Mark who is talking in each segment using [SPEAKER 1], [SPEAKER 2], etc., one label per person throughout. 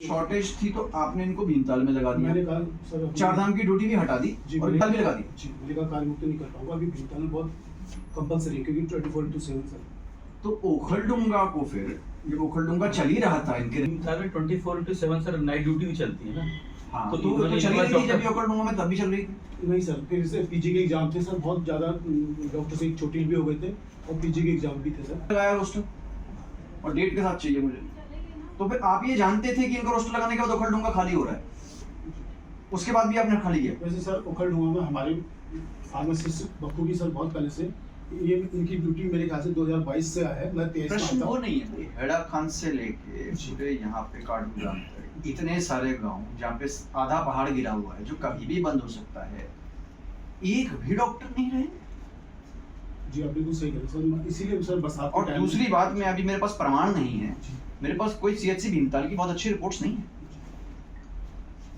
[SPEAKER 1] Shortage थी तो आपने इनको भीमताल में लगा दिया।
[SPEAKER 2] मैंने कहा सर
[SPEAKER 1] चारधाम की ड्यूटी भी हटा दी और भीमताल भी लगा दी।
[SPEAKER 2] जी, मैंने कहा कार्य मुक्त नहीं कर पाऊंगा अभी भीमताल में बहुत कंपलसरी है क्योंकि 24/7 सर।
[SPEAKER 1] तो ओखलडुंगा को फिर जब ओखलडुंगा चल ही रहा था इनके
[SPEAKER 3] भीमताल में 24/7 सर नाइट ड्यूटी भी चलती है ना।
[SPEAKER 1] हाँ
[SPEAKER 3] तो
[SPEAKER 1] तो चली रही थी जब ओखलडुंगा में तब भी चल रही थी।
[SPEAKER 2] नहीं सर, फिर से पीजी के एग्जाम थे सर, बहुत ज्यादा डॉक्टर से चोटिल भी हो गए थे और पीजी के एग्जाम भी थे सर।
[SPEAKER 1] लगाया रोस्टर और डेट के साथ चाहिए मुझे। तो फिर आप ये जानते थे कि इनका रोस्टर लगाने के बाद ओखलडुंगा खाली हो रहा है, उसके बाद भी आपने खाली किया?
[SPEAKER 2] वैसे सर ओखलडुंगा में हमारे फार्मासिस्ट बखूबी सर बहुत पहले से ये इनकी ड्यूटी मेरे ख्याल से 2022 से आया है। मैं 23 में
[SPEAKER 1] प्रश्न
[SPEAKER 2] आता
[SPEAKER 1] वो
[SPEAKER 2] हूँ।
[SPEAKER 1] नहीं है, हेड़ा खान से लेके पूरे यहाँ पे काठगोदाम तक इतने सारे गांव जहाँ पे आधा पहाड़ गिरा हुआ है जो कभी भी बंद हो सकता है, एक भी डॉक्टर नहीं रहे।
[SPEAKER 2] जी आप बिल्कुल सही कह रहे हैं सर, इसीलिए सर बरसात के
[SPEAKER 1] और
[SPEAKER 2] टाइम
[SPEAKER 1] दूसरी बात में अभी मेरे पास प्रमाण नहीं है,
[SPEAKER 2] जी।
[SPEAKER 1] मेरे पास कोई सीएचसी भीमताल की बहुत अच्छी रिपोर्ट्स नहीं है।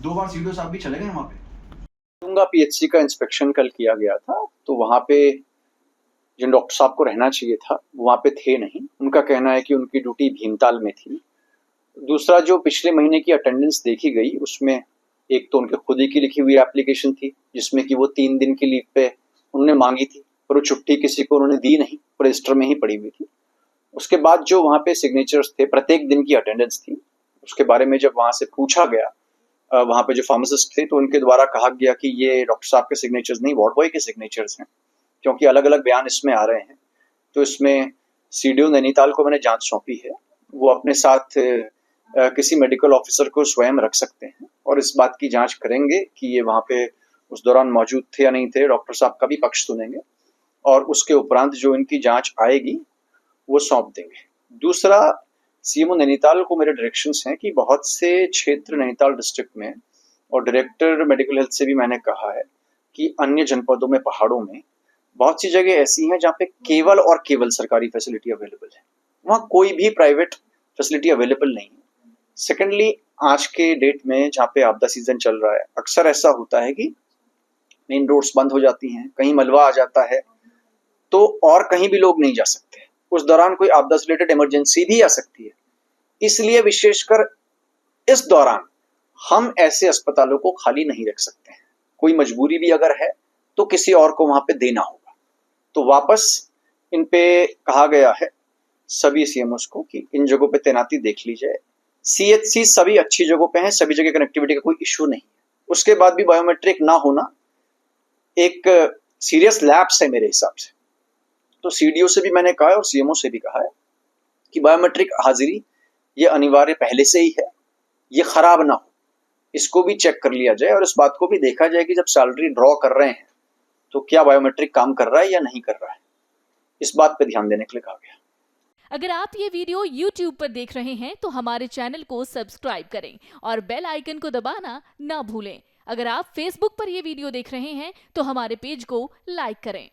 [SPEAKER 1] 2 बार सीडीओ साहब भी चले गए वहाँ पे।
[SPEAKER 4] पीएचसी का इंस्पेक्शन कल किया गया था तो वहाँ पे जिन डॉक्टर साहब को रहना चाहिए था वहाँ पे थे नहीं। उनका कहना है कि उनकी ड्यूटी भीमताल में थी। दूसरा, जो पिछले महीने की अटेंडेंस देखी गई उसमें एक तो उनके खुद ही की लिखी हुई एप्लीकेशन थी जिसमें कि वो 3 दिन की लीव पे उन्होंने मांगी थी, पर वो छुट्टी किसी को उन्होंने दी नहीं, रजिस्टर में ही पड़ी हुई थी। उसके बाद जो वहाँ पे सिग्नेचर्स थे, प्रत्येक दिन की अटेंडेंस थी, उसके बारे में जब वहाँ से पूछा गया वहाँ पे जो फार्मासिस्ट थे तो उनके द्वारा कहा गया कि ये डॉक्टर साहब के सिग्नेचर्स नहीं, वार्ड बॉय के सिग्नेचर्स हैं, क्योंकि अलग अलग बयान इसमें आ रहे हैं। तो इसमें सीडीओ नैनीताल को मैंने जांच सौंपी है, वो अपने साथ किसी मेडिकल ऑफिसर को स्वयं रख सकते हैं और इस बात की जांच करेंगे कि ये वहाँ पे उस दौरान मौजूद थे या नहीं थे। डॉक्टर साहब का भी पक्ष सुनेंगे और उसके उपरांत जो इनकी जांच आएगी वो सौंप देंगे। दूसरा, सीएमओ नैनीताल को मेरे डायरेक्शंस हैं कि बहुत से क्षेत्र नैनीताल डिस्ट्रिक्ट में, और डायरेक्टर मेडिकल हेल्थ से भी मैंने कहा है कि अन्य जनपदों में, पहाड़ों में बहुत सी जगह ऐसी हैं जहाँ पे केवल और केवल सरकारी फैसिलिटी अवेलेबल है, वहाँ कोई भी प्राइवेट फैसिलिटी अवेलेबल नहीं है। सेकेंडली, आज के डेट में जहाँ पे आपदा सीजन चल रहा है, अक्सर ऐसा होता है कि मेन रोड्स बंद हो जाती हैं, कहीं मलबा आ जाता है तो और कहीं भी लोग नहीं जा सकते। उस दौरान कोई आपदा से रिलेटेड इमरजेंसी भी आ सकती है, इसलिए विशेषकर इस दौरान हम ऐसे अस्पतालों को खाली नहीं रख सकते हैं। कोई मजबूरी भी अगर है तो किसी और को वहां पे देना होगा। तो वापस इन पे कहा गया है सभी सीएमओस को कि इन जगहों पे तैनाती देख ली जाए। सीएचसी सभी अच्छी जगहों पे हैं, सभी जगह कनेक्टिविटी का कोई इश्यू नहीं। उसके बाद भी बायोमेट्रिक ना होना एक सीरियस लैप्स है मेरे हिसाब से। तो सीडीओ से भी मैंने कहा है और सीएमओ से भी कहा है कि बायोमेट्रिक हाजिरी ये अनिवार्य पहले से ही है, ये खराब ना हो, इसको भी चेक कर लिया जाए और इस बात को भी देखा जाए कि जब सैलरी ड्रॉ कर रहे हैं तो क्या बायोमेट्रिक काम कर रहा है या नहीं कर रहा है, इस बात पे ध्यान देने के लिए कहा गया।
[SPEAKER 5] अगर आप ये वीडियो YouTube पर देख रहे हैं तो हमारे चैनल को सब्सक्राइब करें और बेल आइकन को दबाना ना भूलें। अगर आप Facebook पर ये वीडियो देख रहे हैं तो हमारे पेज को लाइक करें।